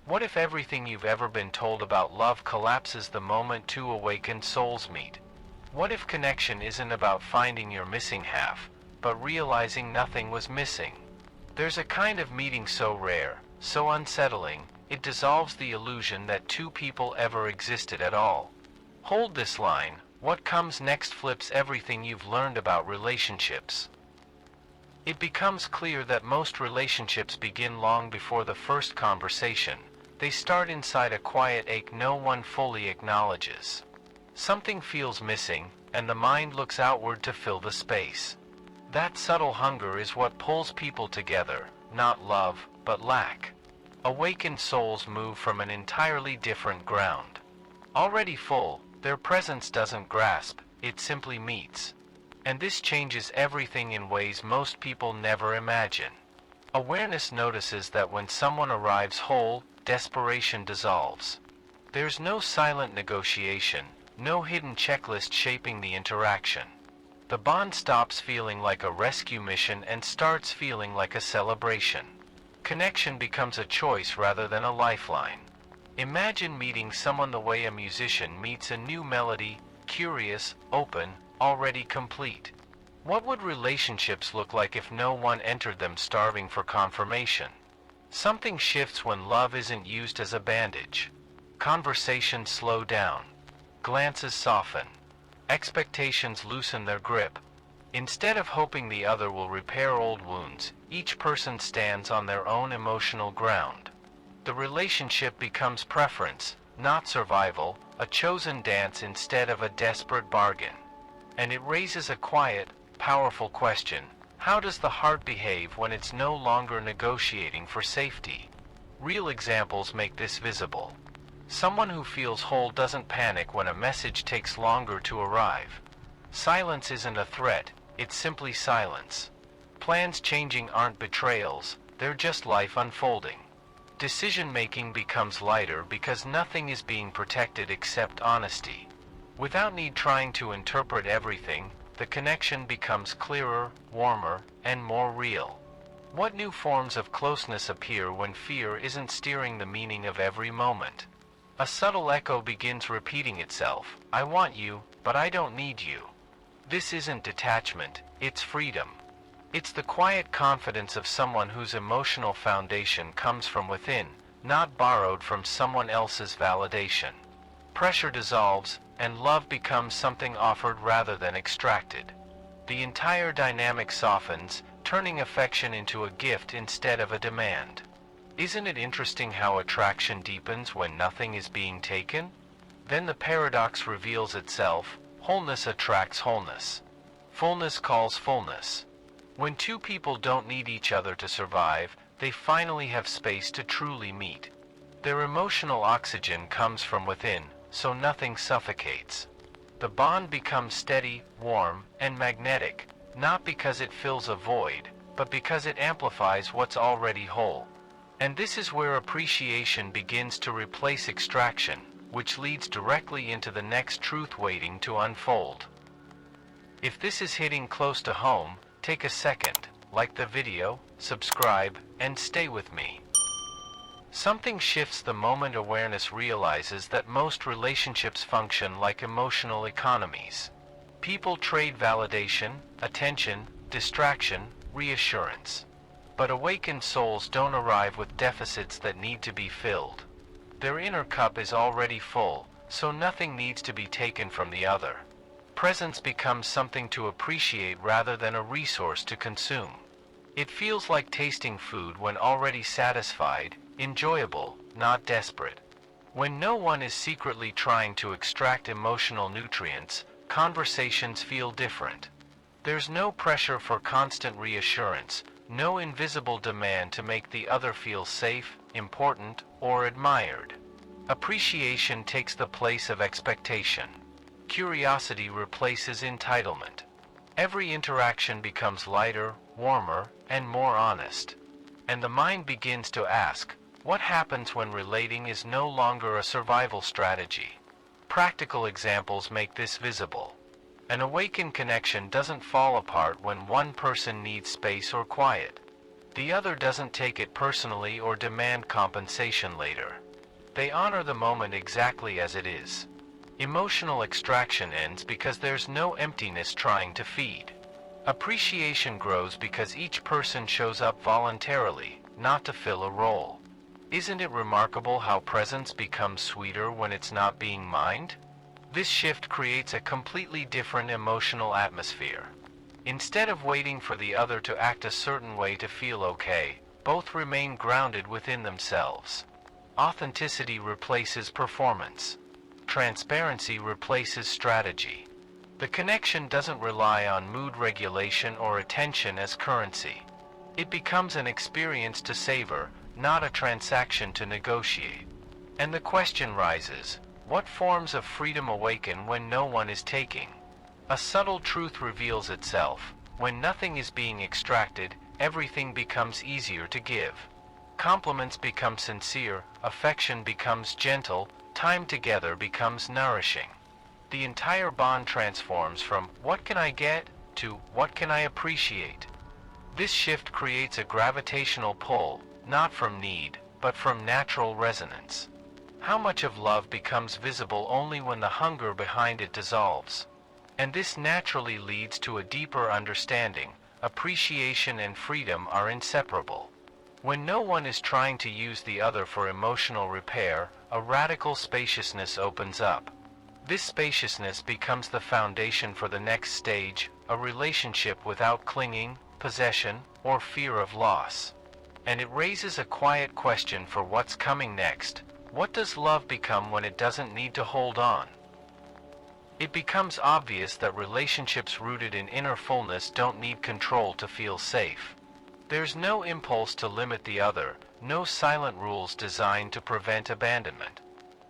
What if everything you've ever been told about love collapses the moment two awakened souls meet? What if connection isn't about finding your missing half, but realizing nothing was missing? There's a kind of meeting so rare, so unsettling, it dissolves the illusion that two people ever existed at all. Hold this line, what comes next flips everything you've learned about relationships. It becomes clear that most relationships begin long before the first conversation. They start inside a quiet ache no one fully acknowledges. Something feels missing, and the mind looks outward to fill the space. That subtle hunger is what pulls people together, not love, but lack. Awakened souls move from an entirely different ground. Already full, their presence doesn't grasp, it simply meets. And this changes everything in ways most people never imagine. Awareness notices that when someone arrives whole, desperation dissolves. There's no silent negotiation, no hidden checklist shaping the interaction. The bond stops feeling like a rescue mission and starts feeling like a celebration. Connection becomes a choice rather than a lifeline. Imagine meeting someone the way a musician meets a new melody, curious, open, already complete. What would relationships look like if no one entered them starving for confirmation? Something shifts when love isn't used as a bandage. Conversations slow down. Glances soften. Expectations loosen their grip. Instead of hoping the other will repair old wounds, each person stands on their own emotional ground. The relationship becomes preference, not survival, a chosen dance instead of a desperate bargain. And it raises a quiet, powerful question. How does the heart behave when it's no longer negotiating for safety? Real examples make this visible. Someone who feels whole doesn't panic when a message takes longer to arrive. Silence isn't a threat, it's simply silence. Plans changing aren't betrayals, they're just life unfolding. Decision-making becomes lighter because nothing is being protected except honesty. Without need trying to interpret everything, the connection becomes clearer, warmer, and more real. What new forms of closeness appear when fear isn't steering the meaning of every moment? A subtle echo begins repeating itself. I want you, but I don't need you. This isn't detachment, it's freedom. It's the quiet confidence of someone whose emotional foundation comes from within, not borrowed from someone else's validation. Pressure dissolves, and love becomes something offered rather than extracted. The entire dynamic softens, turning affection into a gift instead of a demand. Isn't it interesting how attraction deepens when nothing is being taken? Then the paradox reveals itself. Wholeness attracts wholeness. Fullness calls fullness. When two people don't need each other to survive, they finally have space to truly meet. Their emotional oxygen comes from within, so nothing suffocates. The bond becomes steady, warm, and magnetic, not because it fills a void, but because it amplifies what's already whole. And this is where appreciation begins to replace extraction, which leads directly into the next truth waiting to unfold. If this is hitting close to home, take a second, like the video, subscribe, and stay with me. Something shifts the moment awareness realizes that most relationships function like emotional economies. People trade validation, attention, distraction, reassurance. But awakened souls don't arrive with deficits that need to be filled. Their inner cup is already full, so nothing needs to be taken from the other. Presence becomes something to appreciate rather than a resource to consume. It feels like tasting food when already satisfied, enjoyable, not desperate. When no one is secretly trying to extract emotional nutrients, conversations feel different. There's no pressure for constant reassurance, no invisible demand to make the other feel safe, important, or admired. Appreciation takes the place of expectation. Curiosity replaces entitlement. Every interaction becomes lighter, warmer, and more honest. And the mind begins to ask, what happens when relating is no longer a survival strategy? Practical examples make this visible. An awakened connection doesn't fall apart when one person needs space or quiet. The other doesn't take it personally or demand compensation later. They honor the moment exactly as it is. Emotional extraction ends because there's no emptiness trying to feed. Appreciation grows because each person shows up voluntarily, not to fill a role. Isn't it remarkable how presence becomes sweeter when it's not being mined? This shift creates a completely different emotional atmosphere. Instead of waiting for the other to act a certain way to feel okay, both remain grounded within themselves. Authenticity replaces performance. Transparency replaces strategy. The connection doesn't rely on mood regulation or attention as currency. It becomes an experience to savor, not a transaction to negotiate. And the question rises, what forms of freedom awaken when no one is taking? A subtle truth reveals itself. When nothing is being extracted, everything becomes easier to give. Compliments become sincere, affection becomes gentle, time together becomes nourishing. The entire bond transforms from "what can I get" to "what can I appreciate." This shift creates a gravitational pull, not from need, but from natural resonance. How much of love becomes visible only when the hunger behind it dissolves? And this naturally leads to a deeper understanding. Appreciation and freedom are inseparable. When no one is trying to use the other for emotional repair, a radical spaciousness opens up. This spaciousness becomes the foundation for the next stage, a relationship without clinging, possession, or fear of loss. And it raises a quiet question for what's coming next. What does love become when it doesn't need to hold on? It becomes obvious that relationships rooted in inner fullness don't need control to feel safe. There's no impulse to limit the other, no silent rules designed to prevent abandonment.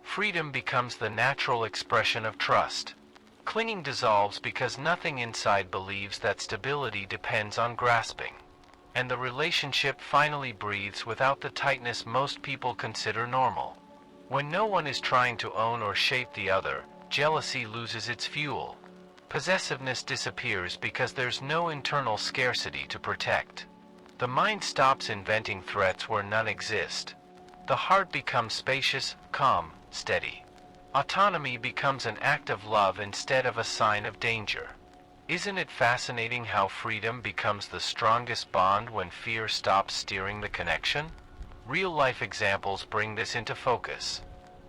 Freedom becomes the natural expression of trust. Clinging dissolves because nothing inside believes that stability depends on grasping. And the relationship finally breathes without the tightness most people consider normal. When no one is trying to own or shape the other, jealousy loses its fuel. Possessiveness disappears because there's no internal scarcity to protect. The mind stops inventing threats where none exist. The heart becomes spacious, calm, steady. Autonomy becomes an act of love instead of a sign of danger. Isn't it fascinating how freedom becomes the strongest bond when fear stops steering the connection? Real-life examples bring this into focus.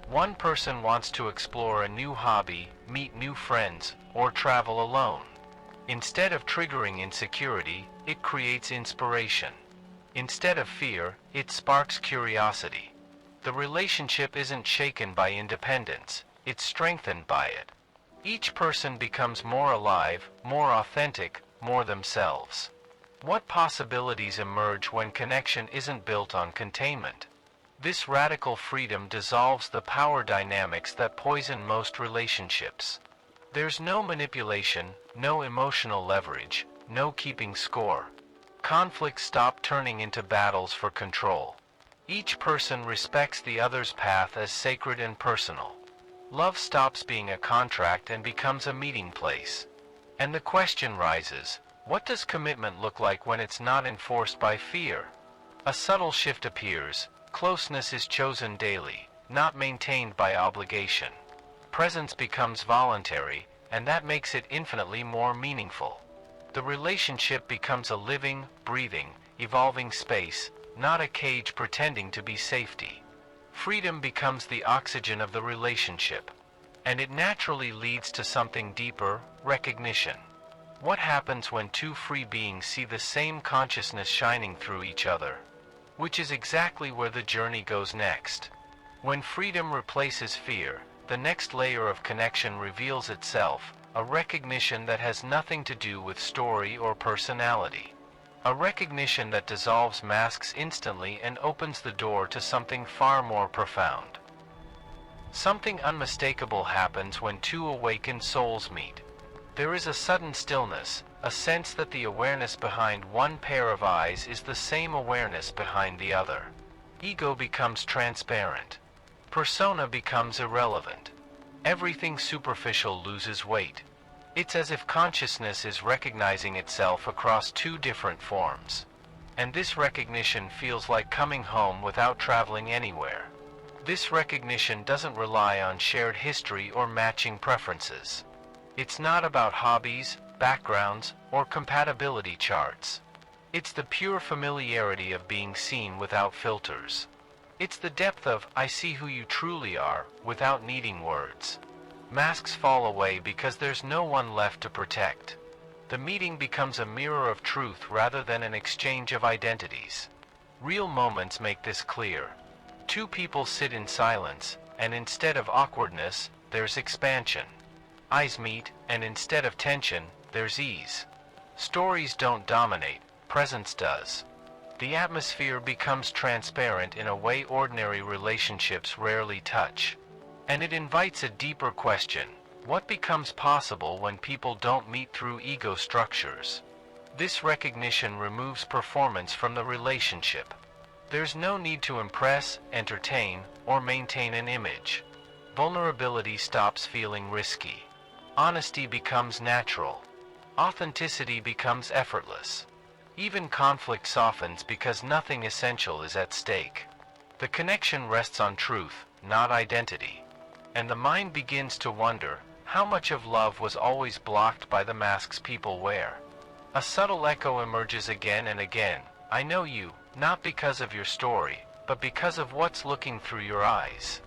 One person wants to explore a new hobby, meet new friends, or travel alone. Instead of triggering insecurity, it creates inspiration. Instead of fear, it sparks curiosity. The relationship isn't shaken by independence, it's strengthened by it. Each person becomes more alive, more authentic, more themselves. What possibilities emerge when connection isn't built on containment? This radical freedom dissolves the power dynamics that poison most relationships. There's no manipulation, no emotional leverage, no keeping score. Conflicts stop turning into battles for control. Each person respects the other's path as sacred and personal. Love stops being a contract and becomes a meeting place. And the question rises, what does commitment look like when it's not enforced by fear? A subtle shift appears. Closeness is chosen daily, not maintained by obligation. Presence becomes voluntary, and that makes it infinitely more meaningful. The relationship becomes a living, breathing, evolving space, not a cage pretending to be safety. Freedom becomes the oxygen of the relationship, and it naturally leads to something deeper, recognition. What happens when two free beings see the same consciousness shining through each other? Which is exactly where the journey goes next. When freedom replaces fear, the next layer of connection reveals itself, a recognition that has nothing to do with story or personality. A recognition that dissolves masks instantly and opens the door to something far more profound. Something unmistakable happens when two awakened souls meet. There is a sudden stillness, a sense that the awareness behind one pair of eyes is the same awareness behind the other. Ego becomes transparent. Persona becomes irrelevant. Everything superficial loses weight. It's as if consciousness is recognizing itself across two different forms. And this recognition feels like coming home without traveling anywhere. This recognition doesn't rely on shared history or matching preferences. It's not about hobbies, backgrounds, or compatibility charts. It's the pure familiarity of being seen without filters. It's the depth of, I see who you truly are, without needing words. Masks fall away because there's no one left to protect. The meeting becomes a mirror of truth rather than an exchange of identities. Real moments make this clear. Two people sit in silence, and instead of awkwardness, there's expansion. Eyes meet, and instead of tension, there's ease. Stories don't dominate, presence does. The atmosphere becomes transparent in a way ordinary relationships rarely touch. And it invites a deeper question. What becomes possible when people don't meet through ego structures? This recognition removes performance from the relationship. There's no need to impress, entertain, or maintain an image. Vulnerability stops feeling risky. Honesty becomes natural. Authenticity becomes effortless. Even conflict softens because nothing essential is at stake. The connection rests on truth, not identity. And the mind begins to wonder, how much of love was always blocked by the masks people wear? A subtle echo emerges again and again. I know you, not because of your story, but because of what's looking through your eyes.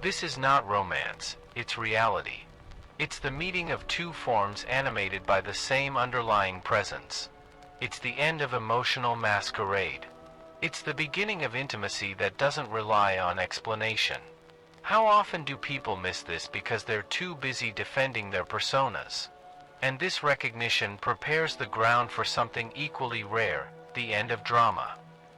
This is not romance, it's reality. It's the meeting of two forms animated by the same underlying presence. It's the end of emotional masquerade. It's the beginning of intimacy that doesn't rely on explanation. How often do people miss this because they're too busy defending their personas? And this recognition prepares the ground for something equally rare, the end of drama.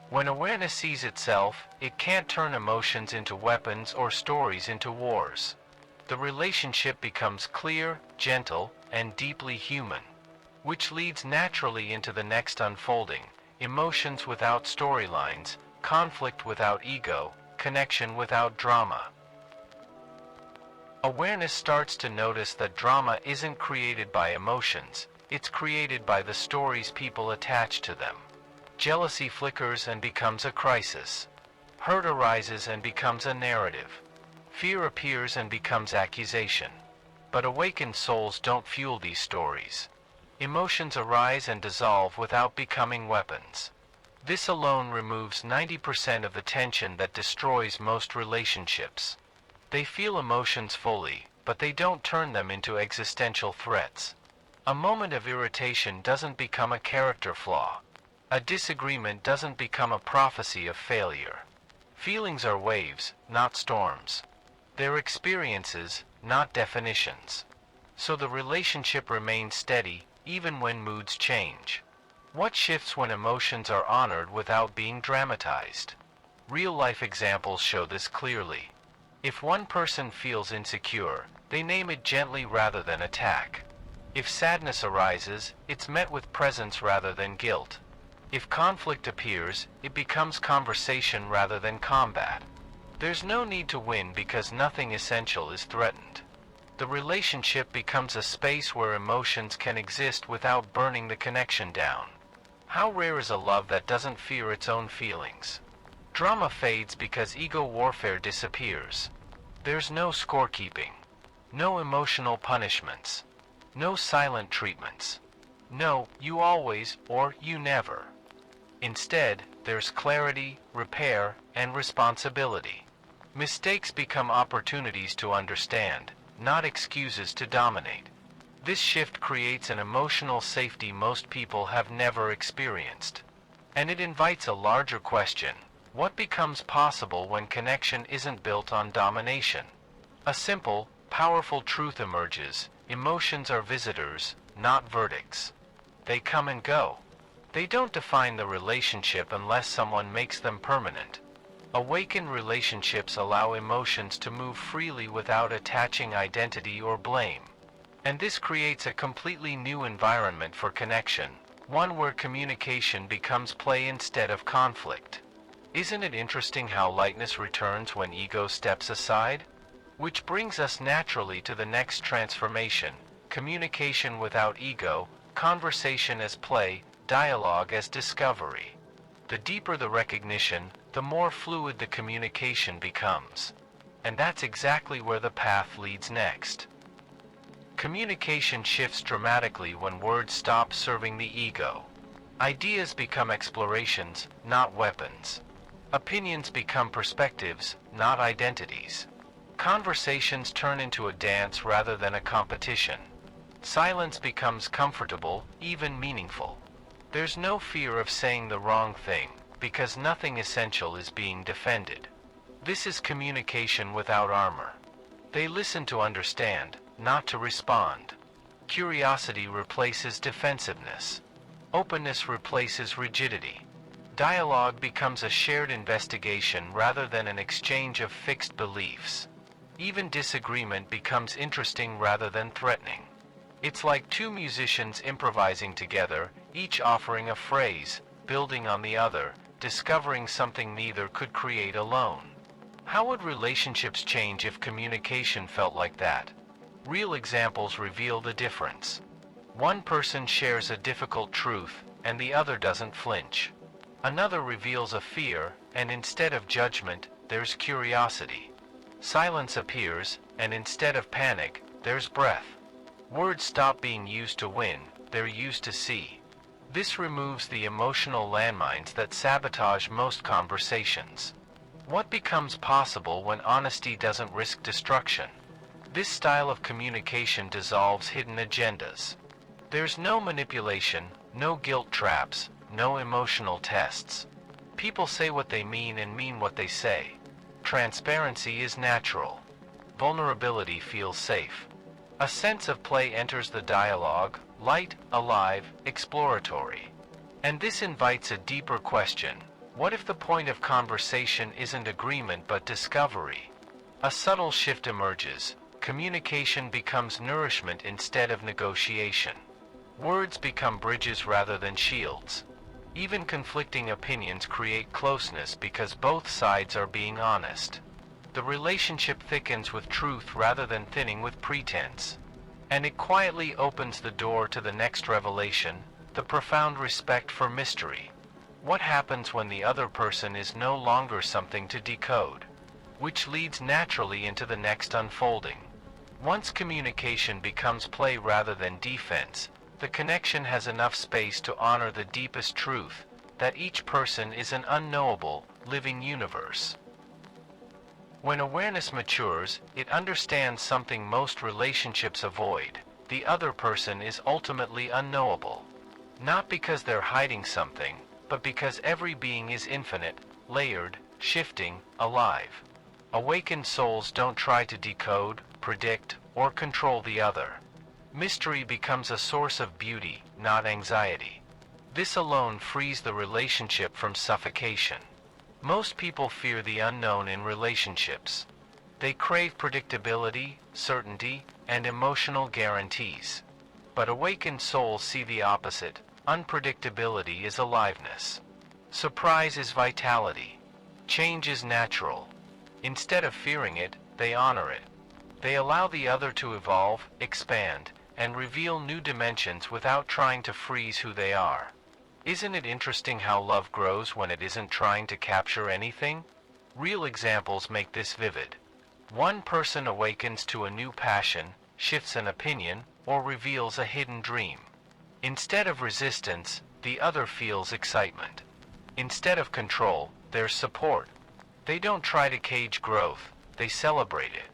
When awareness sees itself, it can't turn emotions into weapons or stories into wars. The relationship becomes clear, gentle, and deeply human, which leads naturally into the next unfolding: emotions without storylines, conflict without ego, connection without drama. Awareness starts to notice that drama isn't created by emotions, it's created by the stories people attach to them. Jealousy flickers and becomes a crisis. Hurt arises and becomes a narrative. Fear appears and becomes accusation. But awakened souls don't fuel these stories. Emotions arise and dissolve without becoming weapons. This alone removes 90% of the tension that destroys most relationships. They feel emotions fully, but they don't turn them into existential threats. A moment of irritation doesn't become a character flaw. A disagreement doesn't become a prophecy of failure. Feelings are waves, not storms. They're experiences, not definitions. So the relationship remains steady, even when moods change. What shifts when emotions are honored without being dramatized? Real-life examples show this clearly. If one person feels insecure, they name it gently rather than attack. If sadness arises, it's met with presence rather than guilt. If conflict appears, it becomes conversation rather than combat. There's no need to win because nothing essential is threatened. The relationship becomes a space where emotions can exist without burning the connection down. How rare is a love that doesn't fear its own feelings? Drama fades because ego warfare disappears. There's no scorekeeping. No emotional punishments. No silent treatments. No, you always, or you never. Instead, there's clarity, repair, and responsibility. Mistakes become opportunities to understand, not excuses to dominate. This shift creates an emotional safety most people have never experienced. And it invites a larger question. What becomes possible when connection isn't built on domination? A simple, powerful truth emerges. Emotions are visitors, not verdicts. They come and go. They don't define the relationship unless someone makes them permanent. Awakened relationships allow emotions to move freely without attaching identity or blame. And this creates a completely new environment for connection, one where communication becomes play instead of conflict. Isn't it interesting how lightness returns when ego steps aside? Which brings us naturally to the next transformation: communication without ego, conversation as play, dialogue as discovery. The deeper the recognition, the more fluid the communication becomes. And that's exactly where the path leads next. Communication shifts dramatically when words stop serving the ego. Ideas become explorations, not weapons. Opinions become perspectives, not identities. Conversations turn into a dance rather than a competition. Silence becomes comfortable, even meaningful. There's no fear of saying the wrong thing, because nothing essential is being defended. This is communication without armor. They listen to understand, not to respond. Curiosity replaces defensiveness. Openness replaces rigidity. Dialogue becomes a shared investigation rather than an exchange of fixed beliefs. Even disagreement becomes interesting rather than threatening. It's like two musicians improvising together, each offering a phrase, building on the other, discovering something neither could create alone. How would relationships change if communication felt like that? Real examples reveal the difference. One person shares a difficult truth, and the other doesn't flinch. Another reveals a fear, and instead of judgment, there's curiosity. Silence appears, and instead of panic, there's breath. Words stop being used to win, they're used to see. This removes the emotional landmines that sabotage most conversations. What becomes possible when honesty doesn't risk destruction? This style of communication dissolves hidden agendas. There's no manipulation, no guilt traps, no emotional tests. People say what they mean and mean what they say. Transparency is natural. Vulnerability feels safe. A sense of play enters the dialogue, light, alive, exploratory. And this invites a deeper question. What if the point of conversation isn't agreement but discovery? A subtle shift emerges. Communication becomes nourishment instead of negotiation. Words become bridges rather than shields. Even conflicting opinions create closeness because both sides are being honest. The relationship thickens with truth rather than thinning with pretense. And it quietly opens the door to the next revelation, the profound respect for mystery. What happens when the other person is no longer something to decode? Which leads naturally into the next unfolding. Once communication becomes play rather than defense, the connection has enough space to honor the deepest truth, that each person is an unknowable, living universe. When awareness matures, it understands something most relationships avoid. The other person is ultimately unknowable. Not because they're hiding something, but because every being is infinite, layered, shifting, alive. Awakened souls don't try to decode, predict, or control the other. Mystery becomes a source of beauty, not anxiety. This alone frees the relationship from suffocation. Most people fear the unknown in relationships. They crave predictability, certainty, and emotional guarantees. But awakened souls see the opposite. Unpredictability is aliveness. Surprise is vitality. Change is natural. Instead of fearing it, they honor it. They allow the other to evolve, expand, and reveal new dimensions without trying to freeze who they are. Isn't it interesting how love grows when it isn't trying to capture anything? Real examples make this vivid. One person awakens to a new passion, shifts an opinion, or reveals a hidden dream. Instead of resistance, the other feels excitement. Instead of control, there's support. They don't try to cage growth, they celebrate it.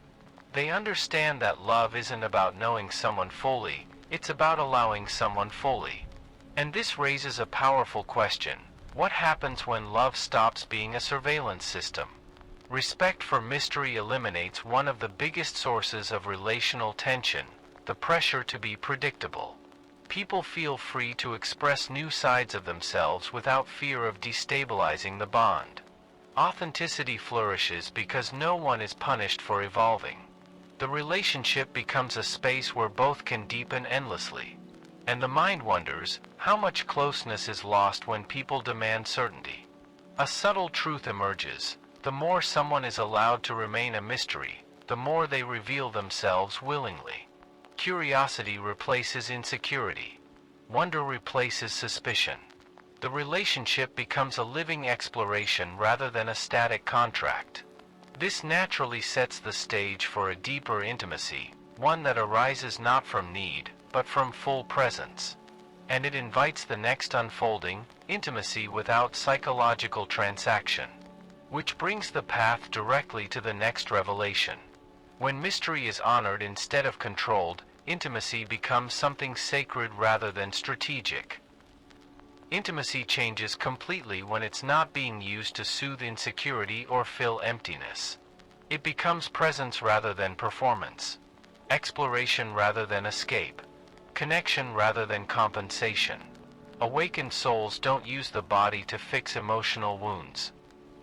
They understand that love isn't about knowing someone fully, it's about allowing someone fully. And this raises a powerful question. What happens when love stops being a surveillance system? Respect for mystery eliminates one of the biggest sources of relational tension, the pressure to be predictable. People feel free to express new sides of themselves without fear of destabilizing the bond. Authenticity flourishes because no one is punished for evolving. The relationship becomes a space where both can deepen endlessly. And the mind wonders, how much closeness is lost when people demand certainty? A subtle truth emerges. The more someone is allowed to remain a mystery, the more they reveal themselves willingly. Curiosity replaces insecurity. Wonder replaces suspicion. The relationship becomes a living exploration rather than a static contract. This naturally sets the stage for a deeper intimacy, one that arises not from need, but from full presence. And it invites the next unfolding, intimacy without psychological transaction. Which brings the path directly to the next revelation. When mystery is honored instead of controlled, intimacy becomes something sacred rather than strategic. Intimacy changes completely when it's not being used to soothe insecurity or fill emptiness. It becomes presence rather than performance, exploration rather than escape, connection rather than compensation. Awakened souls don't use the body to fix emotional wounds.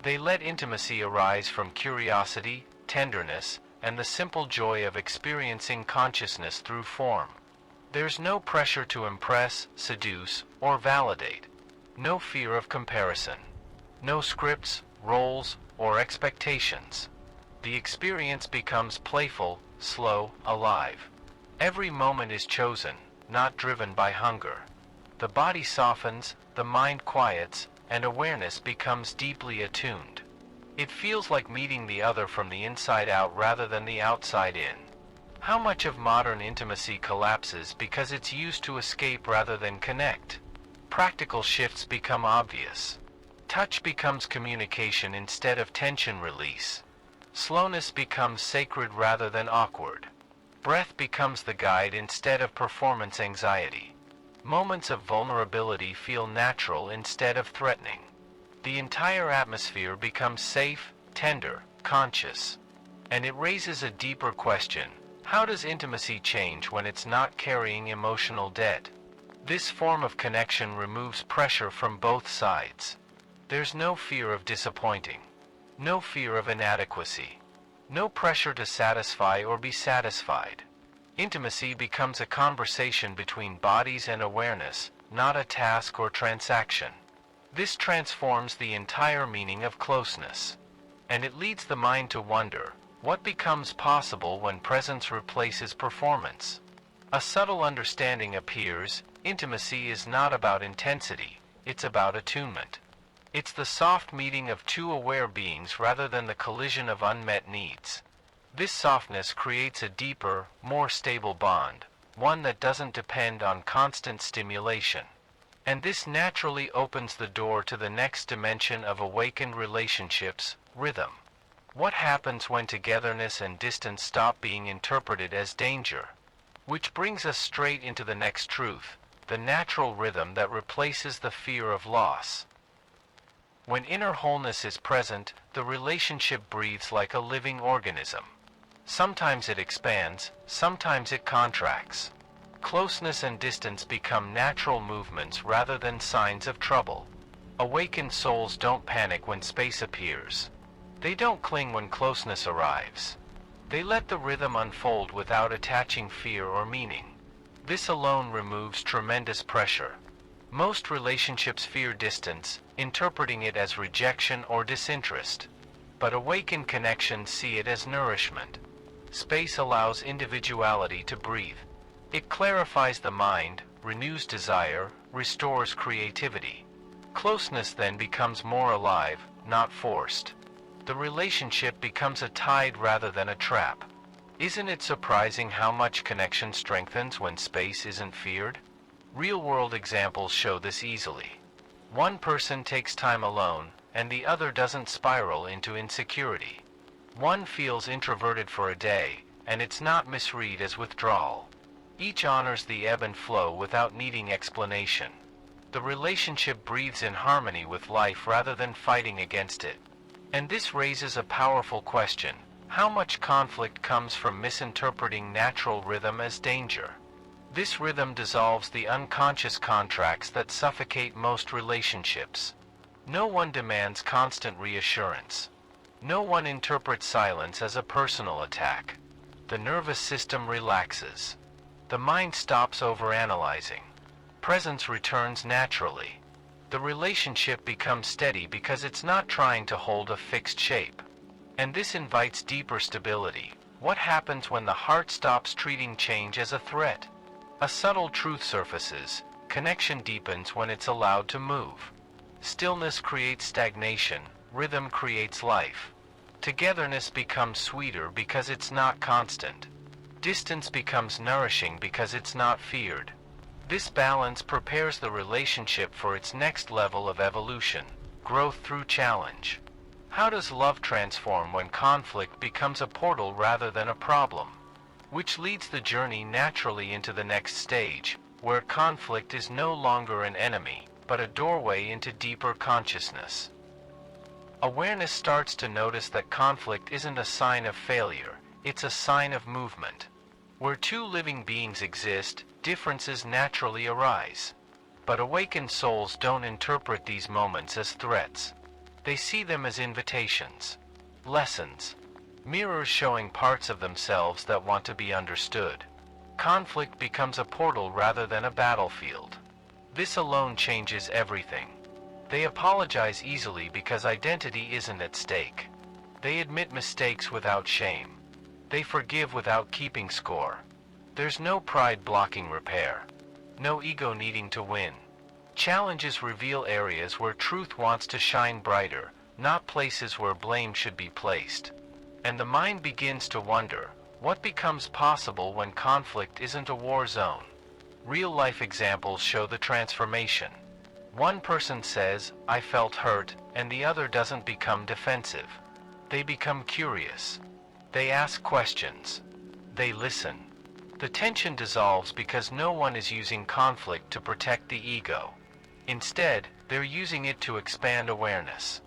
They let intimacy arise from curiosity, tenderness, and the simple joy of experiencing consciousness through form. There's no pressure to impress, seduce, or validate. No fear of comparison. No scripts, roles, or expectations. The experience becomes playful, slow, alive. Every moment is chosen, not driven by hunger. The body softens, the mind quiets, and awareness becomes deeply attuned. It feels like meeting the other from the inside out rather than the outside in. How much of modern intimacy collapses because it's used to escape rather than connect? Practical shifts become obvious. Touch becomes communication instead of tension release. Slowness becomes sacred rather than awkward. Breath becomes the guide instead of performance anxiety. Moments of vulnerability feel natural instead of threatening. The entire atmosphere becomes safe, tender, conscious. And it raises a deeper question. How does intimacy change when it's not carrying emotional debt? This form of connection removes pressure from both sides. There's no fear of disappointing. No fear of inadequacy. No pressure to satisfy or be satisfied. Intimacy becomes a conversation between bodies and awareness, not a task or transaction. This transforms the entire meaning of closeness. And it leads the mind to wonder, what becomes possible when presence replaces performance? A subtle understanding appears. Intimacy is not about intensity, it's about attunement. It's the soft meeting of two aware beings rather than the collision of unmet needs. This softness creates a deeper, more stable bond, one that doesn't depend on constant stimulation. And this naturally opens the door to the next dimension of awakened relationships, rhythm. What happens when togetherness and distance stop being interpreted as danger? Which brings us straight into the next truth, the natural rhythm that replaces the fear of loss. When inner wholeness is present, the relationship breathes like a living organism. Sometimes it expands, sometimes it contracts. Closeness and distance become natural movements rather than signs of trouble. Awakened souls don't panic when space appears. They don't cling when closeness arrives. They let the rhythm unfold without attaching fear or meaning. This alone removes tremendous pressure. Most relationships fear distance, interpreting it as rejection or disinterest. But awakened connections see it as nourishment. Space allows individuality to breathe. It clarifies the mind, renews desire, restores creativity. Closeness then becomes more alive, not forced. The relationship becomes a tide rather than a trap. Isn't it surprising how much connection strengthens when space isn't feared? Real-world examples show this easily. One person takes time alone, and the other doesn't spiral into insecurity. One feels introverted for a day, and it's not misread as withdrawal. Each honors the ebb and flow without needing explanation. The relationship breathes in harmony with life rather than fighting against it. And this raises a powerful question. How much conflict comes from misinterpreting natural rhythm as danger? This rhythm dissolves the unconscious contracts that suffocate most relationships. No one demands constant reassurance. No one interprets silence as a personal attack. The nervous system relaxes. The mind stops overanalyzing. Presence returns naturally. The relationship becomes steady because it's not trying to hold a fixed shape. And this invites deeper stability. What happens when the heart stops treating change as a threat? A subtle truth surfaces. Connection deepens when it's allowed to move. Stillness creates stagnation, rhythm creates life. Togetherness becomes sweeter because it's not constant. Distance becomes nourishing because it's not feared. This balance prepares the relationship for its next level of evolution, growth through challenge. How does love transform when conflict becomes a portal rather than a problem? Which leads the journey naturally into the next stage, where conflict is no longer an enemy, but a doorway into deeper consciousness. Awareness starts to notice that conflict isn't a sign of failure, it's a sign of movement. Where two living beings exist, differences naturally arise. But awakened souls don't interpret these moments as threats. They see them as invitations, lessons, mirrors showing parts of themselves that want to be understood. Conflict becomes a portal rather than a battlefield. This alone changes everything. They apologize easily because identity isn't at stake. They admit mistakes without shame. They forgive without keeping score. There's no pride blocking repair. No ego needing to win. Challenges reveal areas where truth wants to shine brighter, not places where blame should be placed. And the mind begins to wonder, what becomes possible when conflict isn't a war zone? Real-life examples show the transformation. One person says, "I felt hurt," and the other doesn't become defensive. They become curious. They ask questions. They listen. The tension dissolves because no one is using conflict to protect the ego. Instead, they're using it to expand awareness.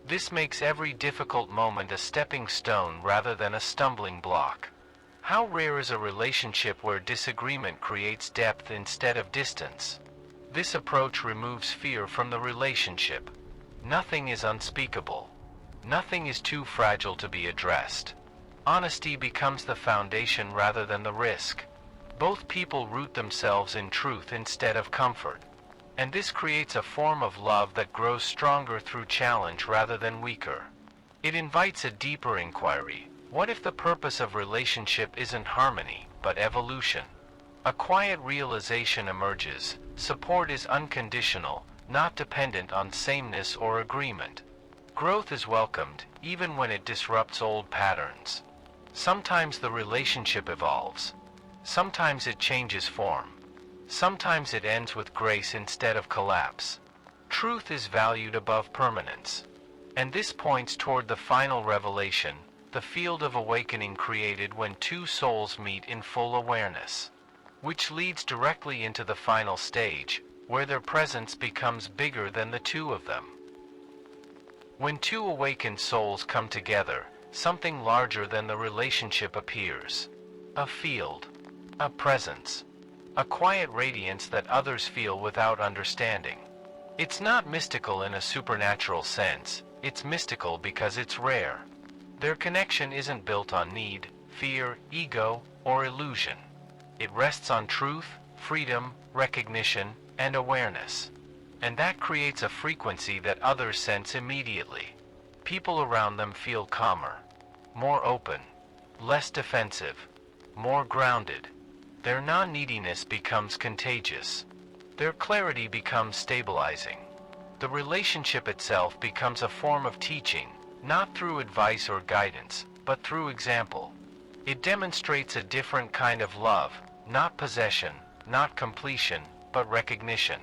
This makes every difficult moment a stepping stone rather than a stumbling block. How rare is a relationship where disagreement creates depth instead of distance? This approach removes fear from the relationship. Nothing is unspeakable. Nothing is too fragile to be addressed. Honesty becomes the foundation rather than the risk. Both people root themselves in truth instead of comfort. And this creates a form of love that grows stronger through challenge rather than weaker. It invites a deeper inquiry. What if the purpose of relationship isn't harmony, but evolution? A quiet realization emerges. Support is unconditional, not dependent on sameness or agreement. Growth is welcomed, even when it disrupts old patterns. Sometimes the relationship evolves. Sometimes it changes form. Sometimes it ends with grace instead of collapse. Truth is valued above permanence. And this points toward the final revelation, the field of awakening created when two souls meet in full awareness. Which leads directly into the final stage, where their presence becomes bigger than the two of them. When two awakened souls come together, something larger than the relationship appears. A field. A presence. A quiet radiance that others feel without understanding. It's not mystical in a supernatural sense, it's mystical because it's rare. Their connection isn't built on need, fear, ego, or illusion. It rests on truth, freedom, recognition, and awareness. And that creates a frequency that others sense immediately. People around them feel calmer, more open, less defensive, more grounded. Their non-neediness becomes contagious. Their clarity becomes stabilizing. The relationship itself becomes a form of teaching, not through advice or guidance, but through example. It demonstrates a different kind of love, not possession, not completion, but recognition.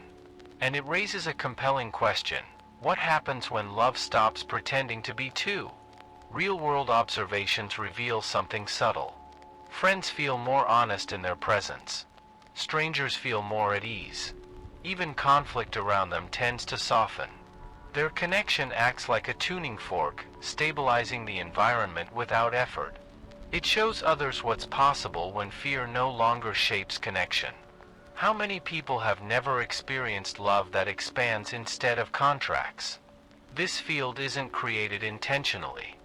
And it raises a compelling question. What happens when love stops pretending to be two? Real-world observations reveal something subtle. Friends feel more honest in their presence. Strangers feel more at ease. Even conflict around them tends to soften. Their connection acts like a tuning fork, stabilizing the environment without effort. It shows others what's possible when fear no longer shapes connection. How many people have never experienced love that expands instead of contracts? This field isn't created intentionally.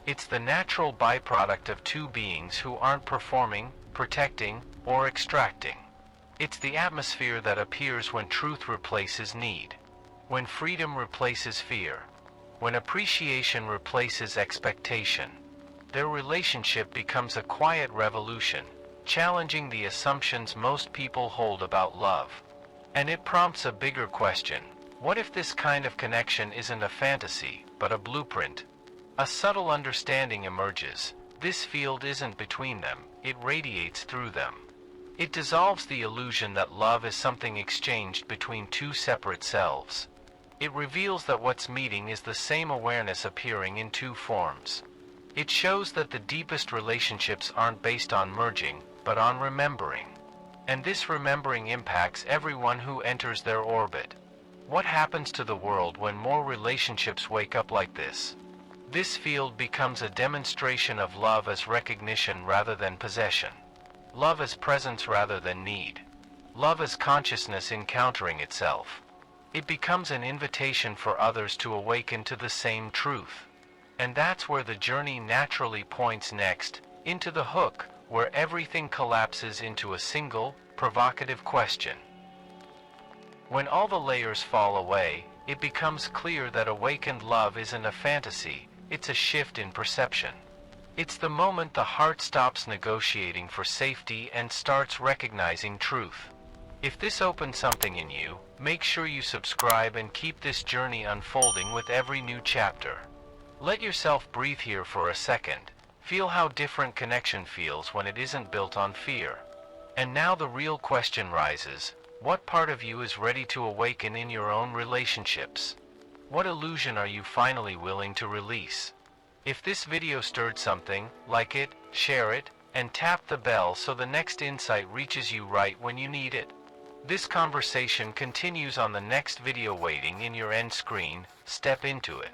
It's the natural byproduct of two beings who aren't performing, protecting, or extracting. It's the atmosphere that appears when truth replaces need. When freedom replaces fear. When appreciation replaces expectation. Their relationship becomes a quiet revolution, challenging the assumptions most people hold about love. And it prompts a bigger question. What if this kind of connection isn't a fantasy, but a blueprint? A subtle understanding emerges. This field isn't between them, it radiates through them. It dissolves the illusion that love is something exchanged between two separate selves. It reveals that what's meeting is the same awareness appearing in two forms. It shows that the deepest relationships aren't based on merging, but on remembering. And this remembering impacts everyone who enters their orbit. What happens to the world when more relationships wake up like this? This field becomes a demonstration of love as recognition rather than possession. Love as presence rather than need. Love as consciousness encountering itself. It becomes an invitation for others to awaken to the same truth. And that's where the journey naturally points next, into the hook, where everything collapses into a single, provocative question. When all the layers fall away, it becomes clear that awakened love isn't a fantasy, it's a shift in perception. It's the moment the heart stops negotiating for safety and starts recognizing truth. If this opens something in you, make sure you subscribe and keep this journey unfolding with every new chapter. Let yourself breathe here for a second. Feel how different connection feels when it isn't built on fear. And now the real question rises. What part of you is ready to awaken in your own relationships? What illusion are you finally willing to release? If this video stirred something, like it, share it, and tap the bell so the next insight reaches you right when you need it. This conversation continues on the next video waiting in your end screen. Step into it.